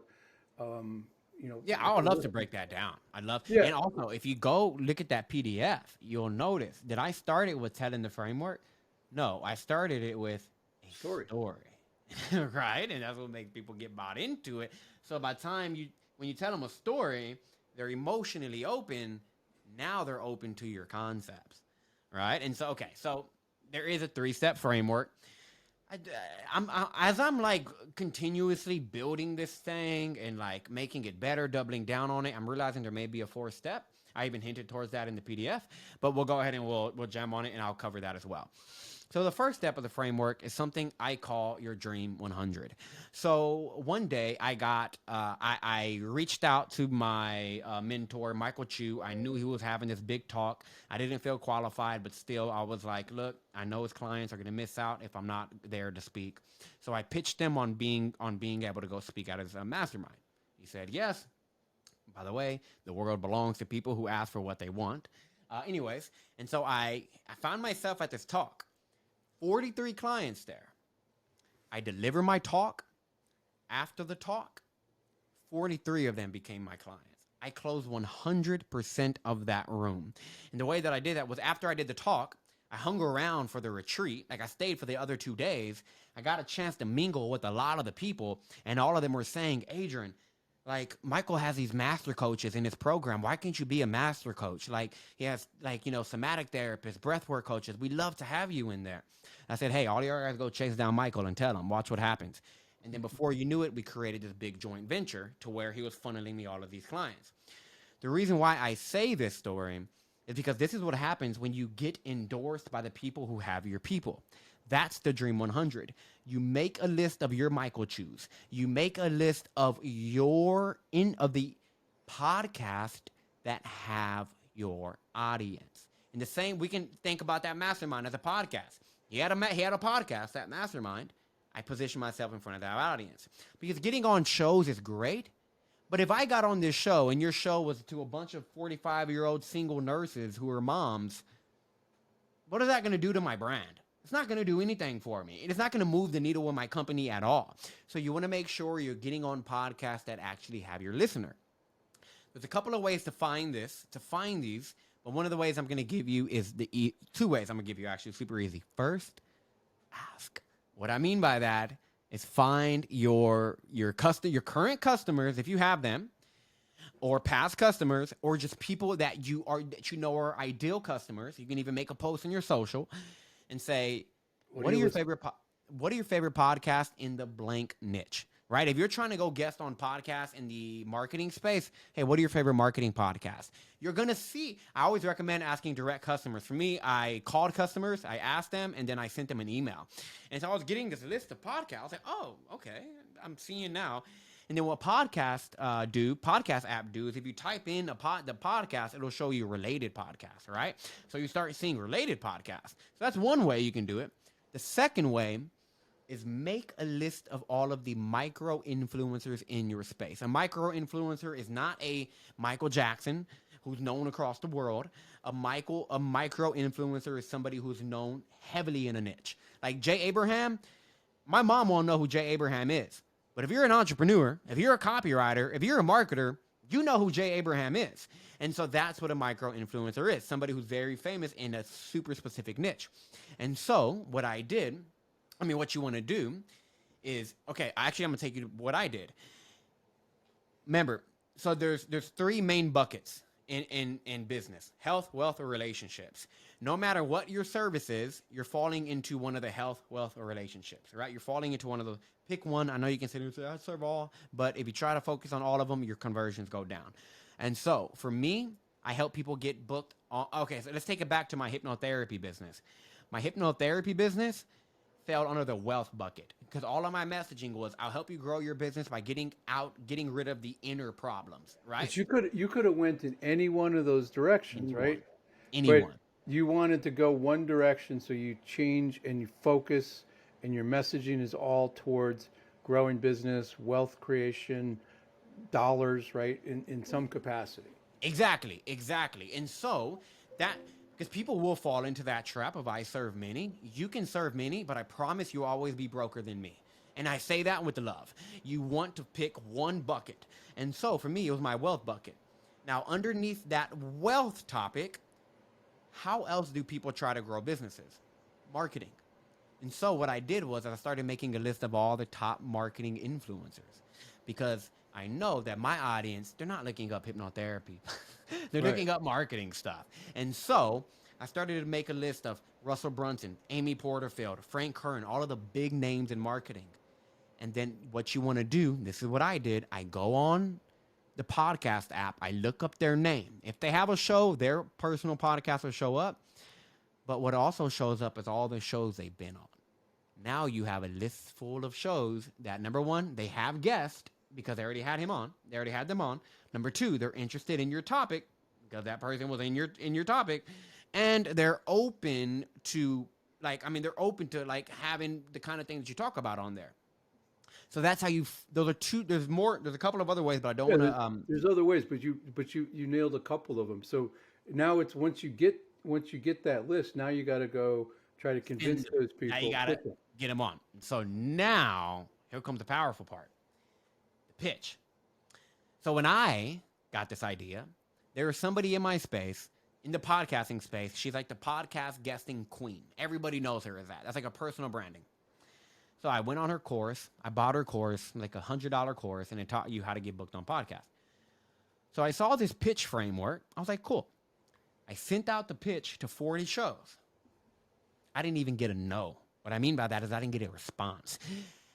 Yeah, I would love to break that down. I'd love. Yeah. And also, if you go look at that PDF, you'll notice that I started with telling the framework. No, I started it with a story. Right? And that's what makes people get bought into it. So by the time when you tell them a story, they're emotionally open. Now they're open to your concepts. Right? And so, okay, so there is a 3-step framework. I'm like continuously building this thing and like making it better, doubling down on it. I'm realizing there may be a 4th step. I even hinted towards that in the PDF, but we'll go ahead and we'll jam on it, and I'll cover that as well. So the first step of the framework is something I call your Dream 100. So one day I reached out to my mentor, Michael Chu. I knew he was having this big talk. I didn't feel qualified, but still I was like, look, I know his clients are going to miss out if I'm not there to speak. So I pitched them on being able to go speak at his mastermind. He said yes. By the way, the world belongs to people who ask for what they want. Anyways, and so I found myself at this talk. 43 clients there. I deliver my talk. After the talk, 43 of them became my clients. I closed 100% of that room. And the way that I did that was after I did the talk, I hung around for the retreat. Like I stayed for the other 2 days. I got a chance to mingle with a lot of the people, and all of them were saying, Adrian, like Michael has these master coaches in his program. Why can't you be a master coach? Like he has somatic therapists, breathwork coaches. We'd love to have you in there. I said, hey, all you guys go chase down Michael and tell him, watch what happens. And then before you knew it, we created this big joint venture to where he was funneling me all of these clients. The reason why I say this story is because this is what happens when you get endorsed by the people who have your people. That's the Dream 100. You make a list of your Michael Chews. You make a list of the podcast that have your audience. And the same, we can think about that mastermind as a podcast. He had a podcast, that mastermind. I position myself in front of that audience. Because getting on shows is great. But if I got on this show and your show was to a bunch of 45-year-old single nurses who are moms, what is that going to do to my brand? It's not going to do anything for me. It's not going to move the needle with my company at all. So you want to make sure you're getting on podcasts that actually have your listener. There's a couple of ways to find these, but one of the ways I'm going to give you is two ways I'm going to give you, actually, super easy. First, ask. What I mean by that is find your current customers, if you have them, or past customers, or just people that you know are ideal customers. You can even make a post on your social and say, what are your favorite podcasts in the blank niche? Right? If you're trying to go guest on podcasts in the marketing space, hey, what are your favorite marketing podcasts? You're going to see, I always recommend asking direct customers. For me, I called customers, I asked them, and then I sent them an email. And so I was getting this list of podcasts. I was like, oh, okay, I'm seeing now. And then what podcast app do is if you type in the podcast, it'll show you related podcasts, right? So you start seeing related podcasts. So that's one way you can do it. The second way is make a list of all of the micro influencers in your space. A micro influencer is not a Michael Jackson who's known across the world. A micro influencer is somebody who's known heavily in a niche. Like Jay Abraham, my mom won't know who Jay Abraham is. But if you're an entrepreneur, if you're a copywriter, if you're a marketer, you know who Jay Abraham is. And so that's what a micro influencer is, somebody who's very famous in a super specific niche. And so what you want to do is, okay, actually, I'm going to take you to what I did. Remember, so there's three main buckets in business: health, wealth, or relationships. No matter what your service is, you're falling into one of the health, wealth, or relationships, right? You're falling into one of those. Pick one. I know you can say, I serve all, but if you try to focus on all of them, your conversions go down. And so for me, I help people get booked on, okay, so let's take it back to my hypnotherapy business. My hypnotherapy business fell under the wealth bucket because all of my messaging was, I'll help you grow your business by getting rid of the inner problems, right? But you could have went in any one of those directions, right? Anyone. But you wanted to go one direction, so you change and you focus, and your messaging is all towards growing business, wealth creation, dollars, right? In some capacity. Exactly. And so that, because people will fall into that trap of I serve many. You can serve many, but I promise you'll always be broker than me. And I say that with love. You want to pick one bucket. And so for me, it was my wealth bucket. Now, underneath that wealth topic, how else do people try to grow businesses? Marketing. And so what I did was I started making a list of all the top marketing influencers, because I know that my audience, they're not looking up hypnotherapy. They're looking up marketing stuff. And so I started to make a list of Russell Brunson, Amy Porterfield, Frank Kern, all of the big names in marketing. And then what you want to do, this is what I did. I go on the podcast app. I look up their name. If they have a show, their personal podcast will show up. But what also shows up is all the shows they've been on. Now you have a list full of shows that, number one, they have guests because they already had him on. They already had them on. Number two, they're interested in your topic because that person was in your topic. And they're open to having the kind of things that you talk about on there. So that's how those are two. There's a couple of other ways, but I don't want to. There's other ways, but you nailed a couple of them. So now it's once you get that list, now you got to go try to convince those people. Now you got to get them on. So now here comes the powerful part, the pitch. So when I got this idea, there was somebody in my space, in the podcasting space. She's like the podcast guesting queen. Everybody knows her as that. That's like a personal branding. So I went on her course. I bought her course, like $100 course, and it taught you how to get booked on podcasts. So I saw this pitch framework. I was like, cool. I sent out the pitch to 40 shows. I didn't even get a no. What I mean by that is I didn't get a response.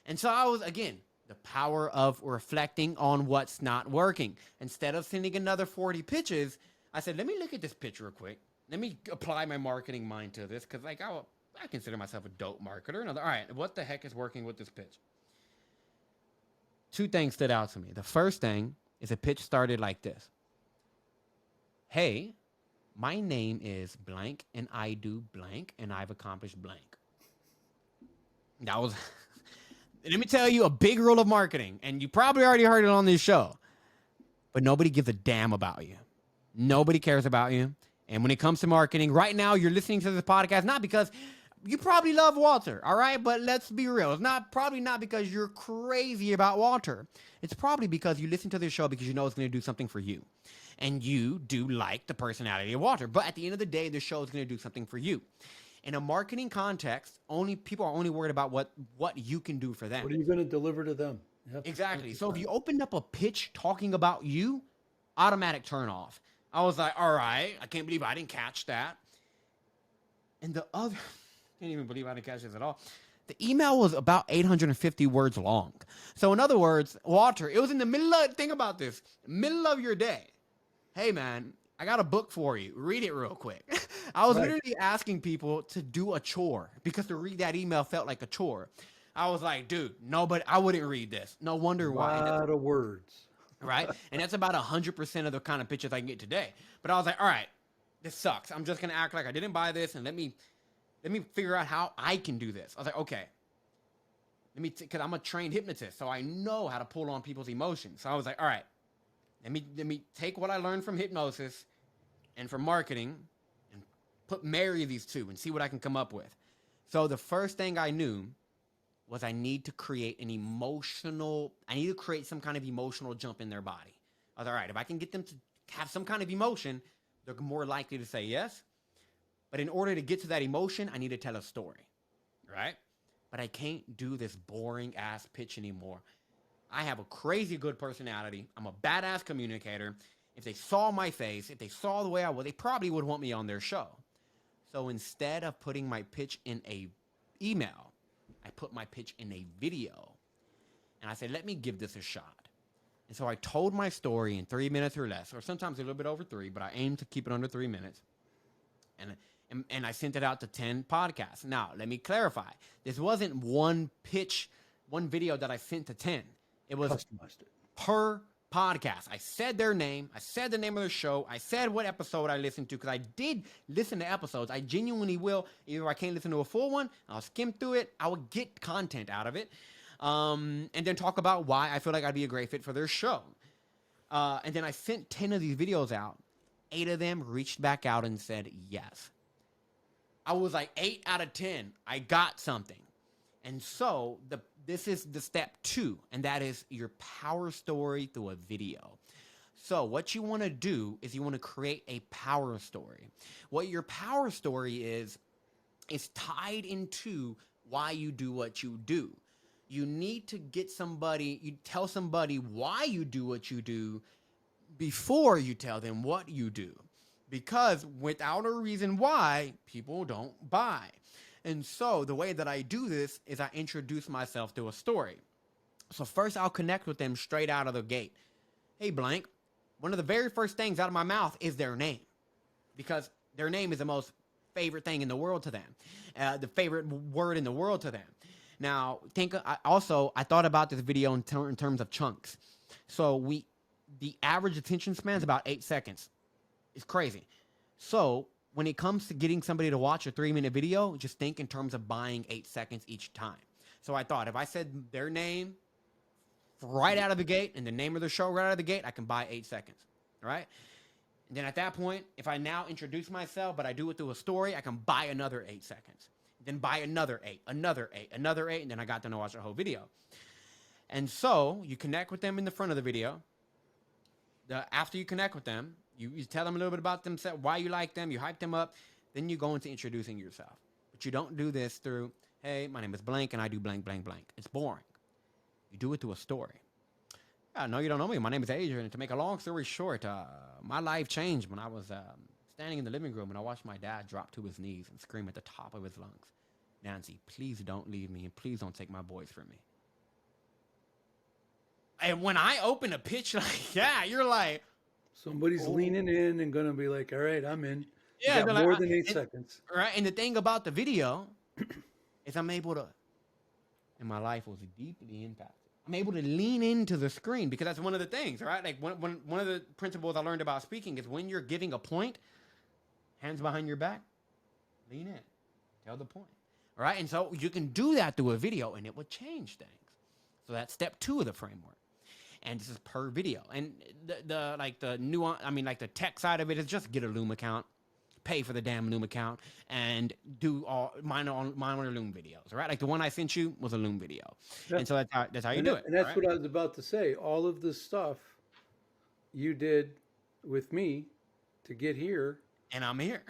And so I was, again, the power of reflecting on what's not working. Instead of sending another 40 pitches, I said, let me look at this pitch real quick. Let me apply my marketing mind to this, because like I consider myself a dope marketer. All right, what the heck is working with this pitch? Two things stood out to me. The first thing is a pitch started like this. Hey, my name is blank, and I do blank, and I've accomplished blank. That was, let me tell you, a big rule of marketing, and you probably already heard it on this show, but nobody gives a damn about you. Nobody cares about you. And when it comes to marketing, right now you're listening to this podcast, not because You probably love Walter, all right? But let's be real. It's probably not because you're crazy about Walter. It's probably because you listen to this show because you know it's going to do something for you. And you do like the personality of Walter. But at the end of the day, the show is going to do something for you. In a marketing context, people are only worried about what you can do for them. What are you going to deliver to them? Yep. Exactly. So if you opened up a pitch talking about you, automatic turn off. I was like, all right, I can't believe I didn't catch that. And the other, can't even believe I didn't catch this at all. The email was about 850 words long. So in other words, Walter, it was in the think about this, middle of your day. Hey man, I got a book for you. Read it real quick. I was literally asking people to do a chore because to read that email felt like a chore. I was like, dude, no, but I wouldn't read this. No wonder why. A lot of words. Right? And that's about 100% of the kind of pitches I can get today. But I was like, all right, this sucks. I'm just going to act like I didn't buy this and let me figure out how I can do this. I was like, okay, because I'm a trained hypnotist, so I know how to pull on people's emotions. So I was like, all right, let me take what I learned from hypnosis and from marketing and marry these two and see what I can come up with. So the first thing I knew was I need to create some kind of emotional jump in their body. I was all right, if I can get them to have some kind of emotion, they're more likely to say yes. But in order to get to that emotion, I need to tell a story, right? But I can't do this boring ass pitch anymore. I have a crazy good personality. I'm a badass communicator. If they saw my face, if they saw the way I was, they probably would want me on their show. So instead of putting my pitch in a email, I put my pitch in a video. And I said, let me give this a shot. And so I told my story in 3 minutes or less, or sometimes a little bit over 3, but I aim to keep it under 3 minutes. And I sent it out to 10 podcasts. Now, let me clarify. This wasn't one video that I sent to 10. It was customized it. Per podcast. I said their name. I said the name of the show. I said what episode I listened to because I did listen to episodes. I genuinely will. Either I can't listen to a full one, I'll skim through it. I will get content out of it. And then talk about why I feel like I'd be a great fit for their show. And then I sent 10 of these videos out. 8 of them reached back out and said yes. I was like 8 out of 10. I got something. And so this is the step 2, and that is your power story through a video. So what you want to do is you want to create a power story. What your power story is tied into why you do what you do. You need to you tell somebody why you do what you do before you tell them what you do. Because without a reason why, people don't buy. And so the way that I do this is I introduce myself to a story. So first I'll connect with them straight out of the gate. Hey, blank. One of the very first things out of my mouth is their name. Because their name is the most favorite thing in the world to them. The favorite word in the world to them. Now, I thought about this video in terms of chunks. So the average attention span is about 8 seconds. It's crazy. So when it comes to getting somebody to watch a 3-minute video, just think in terms of buying 8 seconds each time. So I thought if I said their name right out of the gate and the name of the show right out of the gate, I can buy 8 seconds. All right. And then at that point, if I now introduce myself, but I do it through a story, I can buy another 8 seconds. Then buy another 8, another 8, another 8, and then I got them to watch the whole video. And so you connect with them in the front of the video. After you connect with them, you tell them a little bit about themselves, why you like them, you hype them up, then you go into introducing yourself. But you don't do this through, hey, my name is blank and I do blank, blank, blank. It's boring. You do it through a story. Yeah, no, you don't know me. My name is Adrian. And to make a long story short, my life changed when I was standing in the living room and I watched my dad drop to his knees and scream at the top of his lungs, Nancy, please don't leave me and please don't take my boys from me. And when I open a pitch like that, you're like, somebody's leaning in and going to be like, all right, I'm in. Yeah, you got more than 8 seconds. Right. And the thing about the video is I'm able to, and my life was deeply impacted. I'm able to lean into the screen because that's one of the things, right? Like one of the principles I learned about speaking is when you're giving a point, hands behind your back, lean in, tell the point. All right. And so you can do that through a video and it will change things. So that's step 2 of the framework. And this is per video. And the nuance, the tech side of it is just get a Loom account, pay for the damn Loom account and do all mine are Loom videos, right? Like the one I sent you was a Loom video, Yeah. and so that's how you And, do it, and that's right? what I was about to say. All of this stuff you did with me to get here, And I'm here.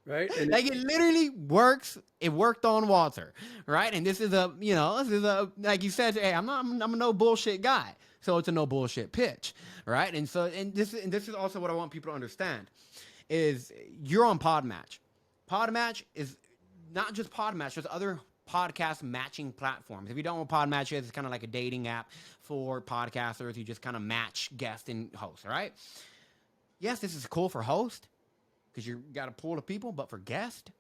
right? And Like it literally works. It worked on Walter, right? And this is like you said, hey, I'm a no bullshit guy. So it's a no bullshit pitch, right? And this is also what I want people to understand is you're on Podmatch. Podmatch is not just Podmatch, there's other podcast matching platforms. If you don't know what Podmatch is, it's kind of like a dating app for podcasters. You just kind of match guest and host, right? Yes, this is cool for host, because you got a pool of people, but for guest,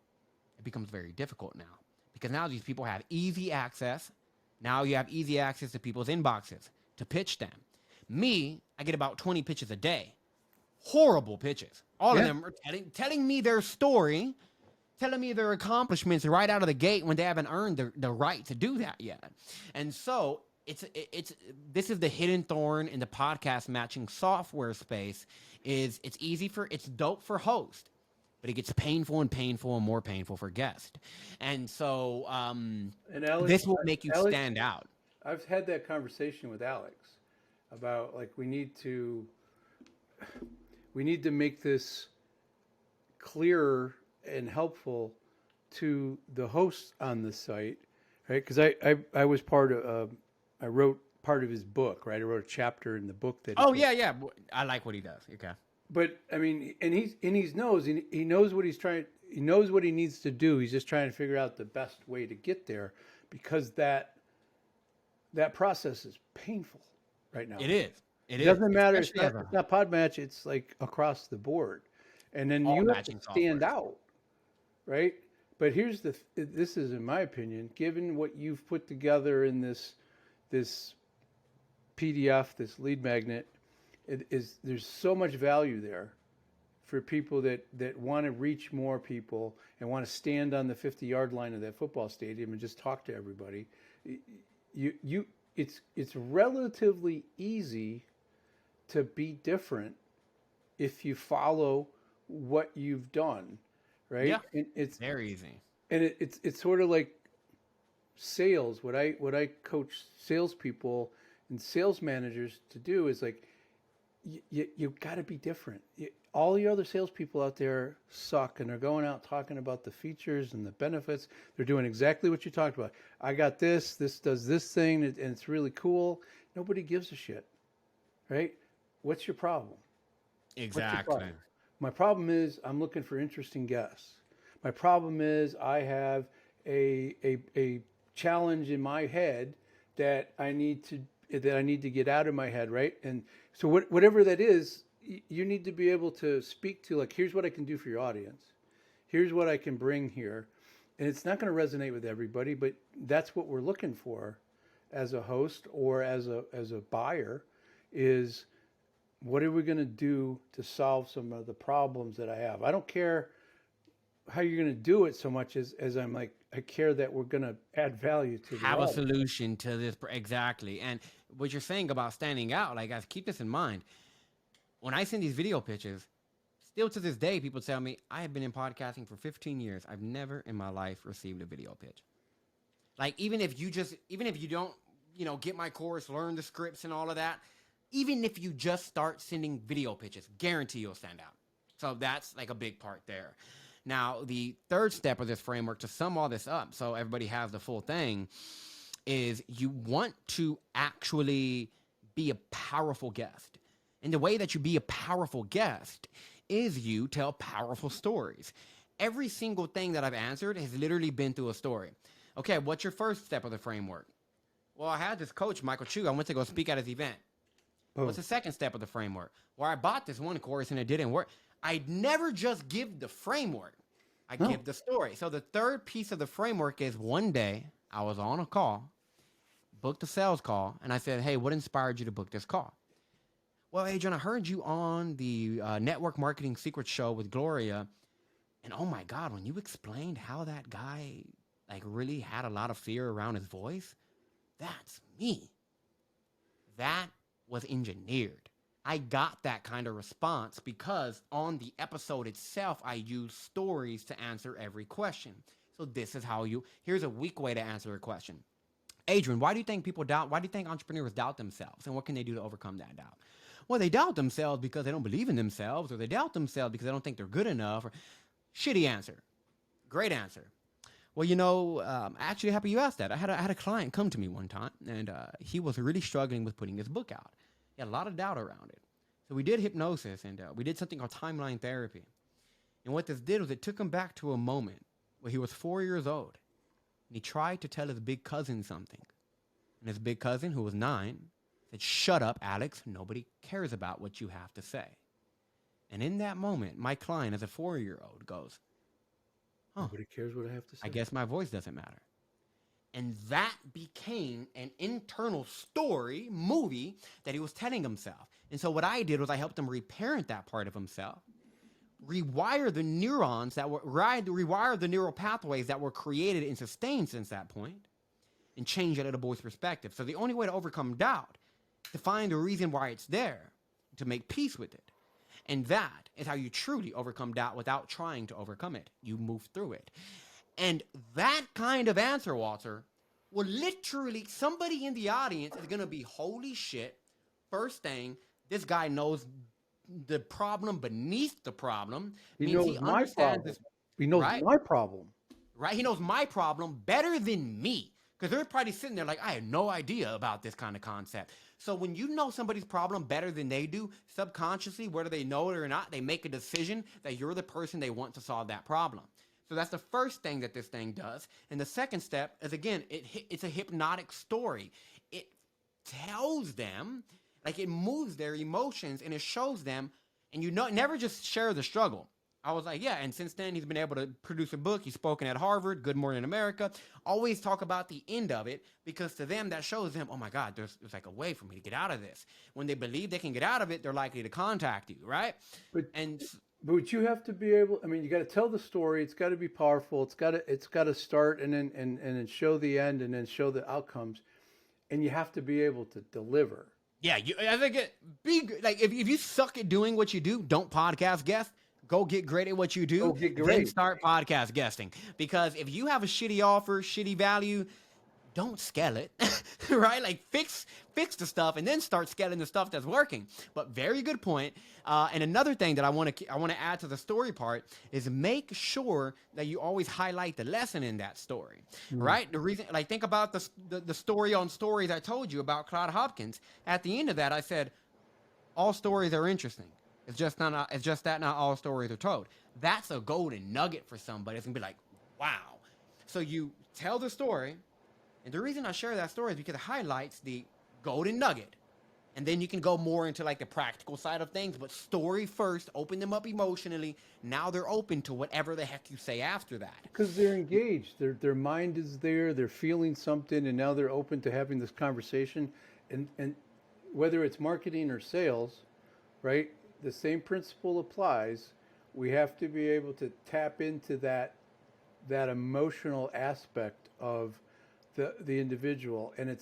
it becomes very difficult now. Because now these people have easy access. Now you have easy access to people's inboxes to pitch them. Me, I get about 20 pitches a day. Horrible pitches. All of them are telling me their story, telling me their accomplishments right out of the gate when they haven't earned the right to do that yet. And so this is the hidden thorn in the podcast matching software space. It's dope for host, but it gets painful and more painful for guest. And so and Alex, this will make you stand out. I've had that conversation with Alex about like we need to make this clearer and helpful to the hosts on the site, right? Because I was I wrote part of his book, right? I wrote a chapter in the book that. Yeah, I like what he does. Okay. But I mean, and he knows what he's trying. He knows what he needs to do. He's just trying to figure out the best way to get there, because that process is painful right now. It is. It doesn't matter. It's not Podmatch. It's like across the board, and then you have to stand out, right? But here's this is, in my opinion, given what you've put together in this PDF, this lead magnet, there's so much value there for people that want to reach more people and want to stand on the 50-yard line of that football stadium and just talk to everybody. It's relatively easy to be different if you follow what you've done, right? Yeah, and it's very easy. And it's sort of like sales. What I coach salespeople and sales managers to do is like, you got to be different. All the other salespeople out there suck, and they're going out talking about the features and the benefits. They're doing exactly what you talked about. I got this. This does this thing, and it's really cool. Nobody gives a shit, right? What's your problem? Exactly. My problem is I'm looking for interesting guests. My problem is I have a challenge in my head that I need to get out of my head, right? And so whatever that is, you need to be able to speak to, like, here's what I can do for your audience. Here's what I can bring here. And it's not going to resonate with everybody, but that's what we're looking for as a host or as a buyer, is what are we going to do to solve some of the problems that I have? I don't care how you're going to do it so much as I'm like, I care that we're going to add value to have a solution to this. Exactly. And what you're saying about standing out, like, guys, keep this in mind. When I send these video pitches, still to this day, people tell me, I have been in podcasting for 15 years. I've never in my life received a video pitch. Like, even if you don't, get my course, learn the scripts and all of that, even if you just start sending video pitches, guarantee you'll stand out. So that's like a big part there. Now, the third step of this framework, to sum all this up so everybody has the full thing, is you want to actually be a powerful guest. And the way that you be a powerful guest is you tell powerful stories. Every single thing that I've answered has literally been through a story. Okay, what's your first step of the framework? Well, I had this coach, Michael Chu. I went to go speak at his event. Oh. What's the second step of the framework? Well, I bought this one course and it didn't work. I'd never just give the framework. I give the story. So the third piece of the framework is, one day I was on a call, booked a sales call, and I said, hey, what inspired you to book this call? Well, Adrian, I heard you on the Network Marketing Secrets show with Gloria, and oh my God, when you explained how that guy like really had a lot of fear around his voice, that's me. That was engineered. I got that kind of response because on the episode itself, I used stories to answer every question. So this is how here's a weak way to answer a question. Adrian, why do you think why do you think entrepreneurs doubt themselves? And what can they do to overcome that doubt? Well, they doubt themselves because they don't believe in themselves, or they doubt themselves because they don't think they're good enough, or shitty answer. Great answer. Well, actually happy you asked that. I had a client come to me one time, and he was really struggling with putting his book out. He had a lot of doubt around it. So we did hypnosis, and we did something called timeline therapy. And what this did was it took him back to a moment where he was 4 years old, and he tried to tell his big cousin something. And his big cousin, who was 9, said, "Shut up, Alex. Nobody cares about what you have to say." And in that moment, my client, as a 4-year-old, goes, Nobody cares what I have to say. I guess my voice doesn't matter. And that became an internal story, movie, that he was telling himself. And so what I did was I helped him reparent that part of himself, rewire the neurons rewire the neural pathways that were created and sustained since that point, and change that little boy's perspective. So the only way to overcome doubt is to find the reason why it's there, to make peace with it. And that is how you truly overcome doubt without trying to overcome it. You move through it. And that kind of answer, Walter, will literally, somebody in the audience is going to be, holy shit, first thing, this guy knows the problem beneath the problem. He knows my problem. He knows my problem. Right? He knows my problem better than me. Because they're probably sitting there like, I had no idea about this kind of concept. So when you know somebody's problem better than they do, subconsciously, whether they know it or not, they make a decision that you're the person they want to solve that problem. So that's the first thing that this thing does. And the second step is, again, it's a hypnotic story. It tells them, like, it moves their emotions and it shows them, and never just share the struggle. I was like, yeah, and since then he's been able to produce a book. He's spoken at Harvard, Good Morning America. Always talk about the end of it, because to them that shows them, oh my God, there's like a way for me to get out of this. When they believe they can get out of it, they're likely to contact you, right? But you have to be able. I mean, you got to tell the story. It's got to be powerful. It's got to start and then show the end and then show the outcomes, and you have to be able to deliver. Yeah, I think if you suck at doing what you do, don't podcast guest. Go get great at what you do, then start podcast guesting. Because if you have a shitty offer, shitty value, don't scale it, right? Like fix the stuff and then start scaling the stuff that's working. But very good point. And another thing that I want to add to the story part is make sure that you always highlight the lesson in that story, right? The reason, like, think about the story on stories I told you about Claude Hopkins. At the end of that, I said, all stories are interesting. It's just that not all stories are told. That's a golden nugget for somebody. It's gonna be like, wow. So you tell the story, and the reason I share that story is because it highlights the golden nugget, and then you can go more into like the practical side of things. But story first, open them up emotionally. Now they're open to whatever the heck you say after that. Because they're engaged. Their mind is there. They're feeling something, and now they're open to having this conversation. And whether it's marketing or sales, right? The same principle applies. We have to be able to tap into that emotional aspect of the individual, and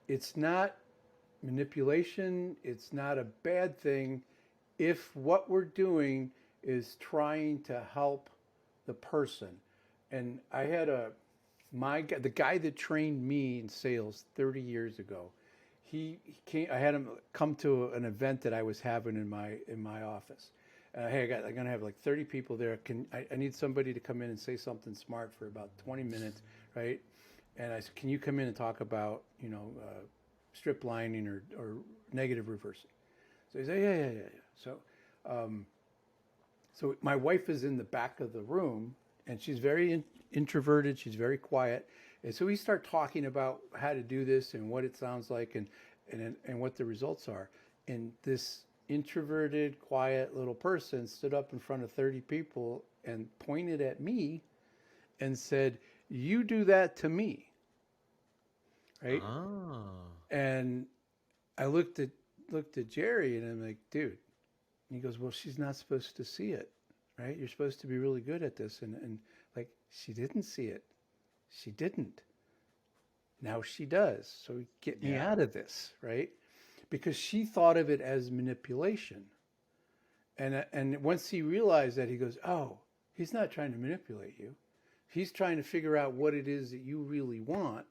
it's not manipulation. It's not a bad thing if what we're doing is trying to help the person. And I had the guy that trained me in sales 30 years ago. He came. I had him come to an event that I was having in my office. Hey, I'm gonna have like 30 people there. I need somebody to come in and say something smart for about 20 minutes, right? And I said, can you come in and talk about strip lining or negative reversing? So he said, yeah. So my wife is in the back of the room, and she's very introverted. She's very quiet. And so we start talking about how to do this and what it sounds like and what the results are. And this introverted, quiet little person stood up in front of 30 people and pointed at me and said, "You do that to me." Right? Oh. And I looked at Jerry, and I'm like, dude. And he goes, "Well, she's not supposed to see it, right? You're supposed to be really good at this." And like, she didn't see it. She didn't. Now she does. So get me out of this, right? because she thought of it as manipulation. And once he realized that, he goes, oh, he's not trying to manipulate you. He's trying to figure out what it is that you really want,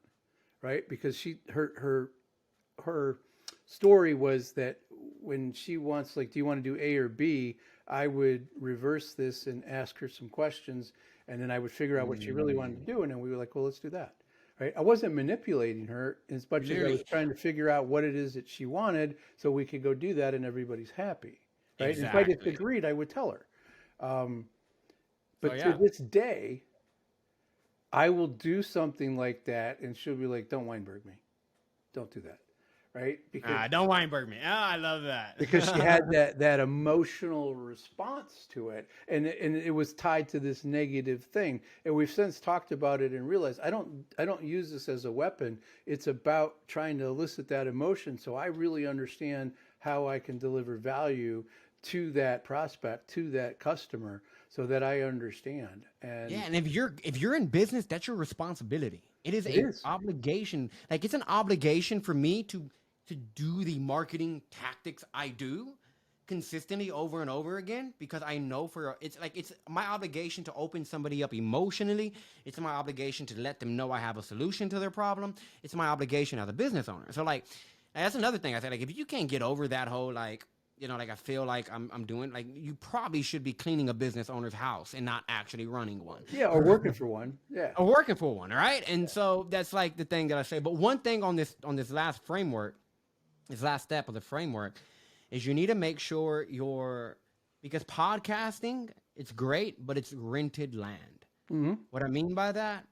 right? Because her story was that when she wants, like, do you want to do A or B? I would reverse this and ask her some questions, and then I would figure out what she really wanted to do, and then we were like, well, let's do that. Right? I wasn't manipulating her as much as I was trying to figure out what it is that she wanted so we could go do that and everybody's happy. Right? And if I Exactly. disagreed, I would tell her. So But to yeah. this day, I will do something like that and she'll be like, don't Weinberg me. Don't do that. Right? Don't Weinberg me. I love that. Because she had that emotional response to it, and it was tied to this negative thing. And we've since talked about it and realized I don't use this as a weapon. It's about trying to elicit that emotion, so I really understand how I can deliver value to that prospect, to that customer, so that I understand. And Yeah, and if you're in business, that's your responsibility. It is it a is. obligation. Like it's an obligation for me to do the marketing tactics I do consistently over and over again because I know it's my obligation to open somebody up emotionally. It's my obligation to let them know I have a solution to their problem. It's my obligation as a business owner. So like that's another thing I said. Like if you can't get over that whole like like I feel like I'm doing like you probably should be cleaning a business owner's house and not actually running one. Yeah, or working for one. Yeah. Or working for one, right? And so that's like the thing that I say. But one thing on this last framework, this last step of the framework, is you need to make sure because podcasting, it's great, but it's rented land. Mm-hmm. What I mean by that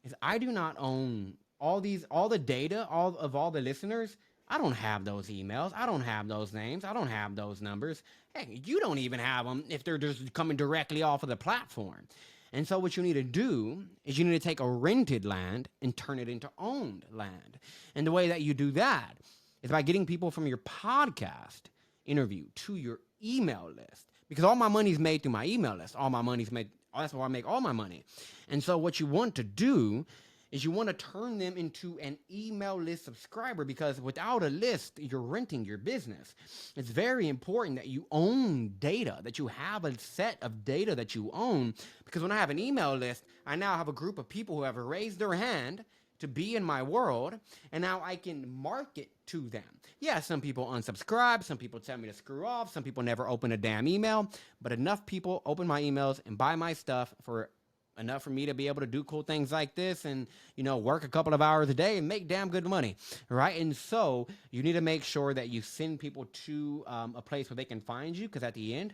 is I do not own all the data, all the listeners. I don't have those emails. I don't have those names. I don't have those numbers. Heck, you don't even have them if they're just coming directly off of the platform. And so what you need to do is you need to take a rented land and turn it into owned land. And the way that you do that is by getting people from your podcast interview to your email list. Because all my money's made through my email list. All my money's made, that's where I make all my money. And so what you want to do is you want to turn them into an email list subscriber because without a list, you're renting your business. It's very important that you own data, that you have a set of data that you own. Because when I have an email list, I now have a group of people who have raised their hand to be in my world, and now I can market to them. Yeah, some people unsubscribe, some people tell me to screw off, some people never open a damn email, but enough people open my emails and buy my stuff for enough for me to be able to do cool things like this and, work a couple of hours a day and make damn good money, right? And so you need to make sure that you send people to a place where they can find you because at the end,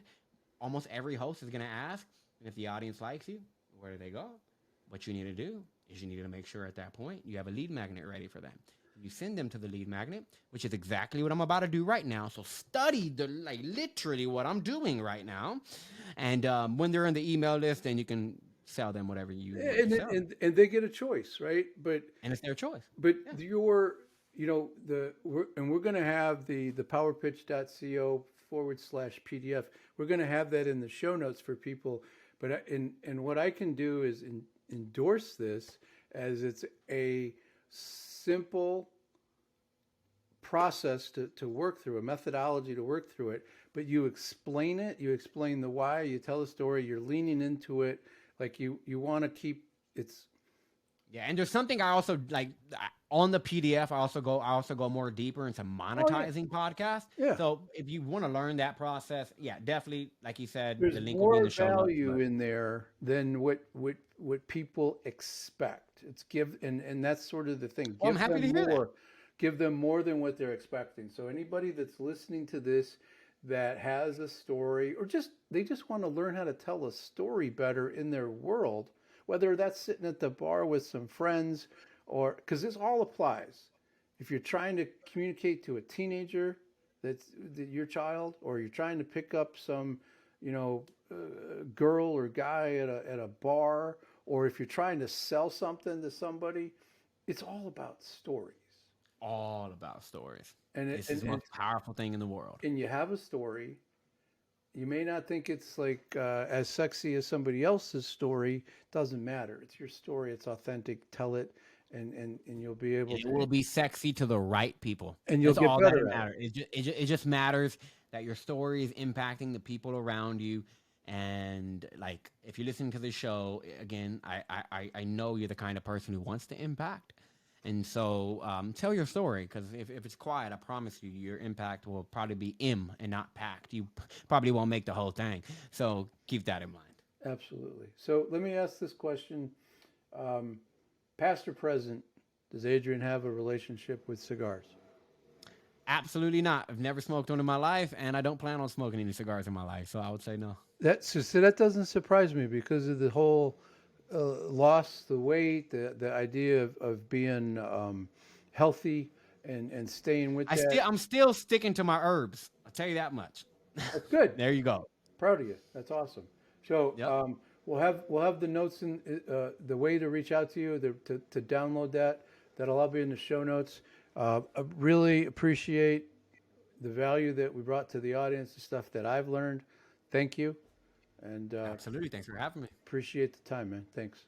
almost every host is going to ask, and if the audience likes you, where do they go? What you need to do is you need to make sure at that point you have a lead magnet ready for them. You send them to the lead magnet, which is exactly what I'm about to do right now. So study literally what I'm doing right now. And when they're in the email list, then you can sell them whatever you want to sell. And they get a choice, right? And it's their choice. But we're going to have the powerpitch.co/PDF. We're going to have that in the show notes for people. But what I can do is endorse this as it's a simple process to work through, a methodology to work through it. But you explain it, you explain the why, you tell a story, you're leaning into it. Like you want to keep it's. Yeah, and there's something I also like on the PDF. I also go more deeper into monetizing podcasts. Yeah. So if you want to learn that process, yeah, definitely, like you said, There's the link will be in more the show notes. value in there than what people expect. It's and that's sort of the thing. Well, I'm happy to hear that. Give them more than what they're expecting. So anybody that's listening to this that has a story or they just want to learn how to tell a story better in their world, whether that's sitting at the bar with some friends or because this all applies. If you're trying to communicate to a teenager that's your child, or you're trying to pick up some, girl or guy at a bar, or if you're trying to sell something to somebody, it's all about stories. All about stories. And this is the most powerful thing in the world. And you have a story. You may not think it's like as sexy as somebody else's story. Doesn't matter. It's your story. It's authentic. Tell it, and you'll be able It to, will be sexy to the right people. and you'll That's get all that better it at it. matters. It just matters that your story is impacting the people around you. And like, if you listen to the show again, I know you're the kind of person who wants to impact. And so tell your story, because if it's quiet, I promise you, your impact will probably be and not packed. You probably won't make the whole thing. So keep that in mind. Absolutely. So let me ask this question. Um, Past or present, does Adrian have a relationship with cigars? Absolutely not. I've never smoked one in my life, and I don't plan on smoking any cigars in my life. So I would say no. So that doesn't surprise me because of the whole loss, the weight, the idea of being healthy and staying with that. I'm still sticking to my herbs. I'll tell you that much. That's good. There you go. Proud of you. That's awesome. So Yep. we'll have the notes and the way to reach out to you to download that. That'll all be in the show notes. I really appreciate the value that we brought to the audience, the stuff that I've learned. Thank you, and Absolutely. Thanks for having me. appreciate the time, man. Thanks.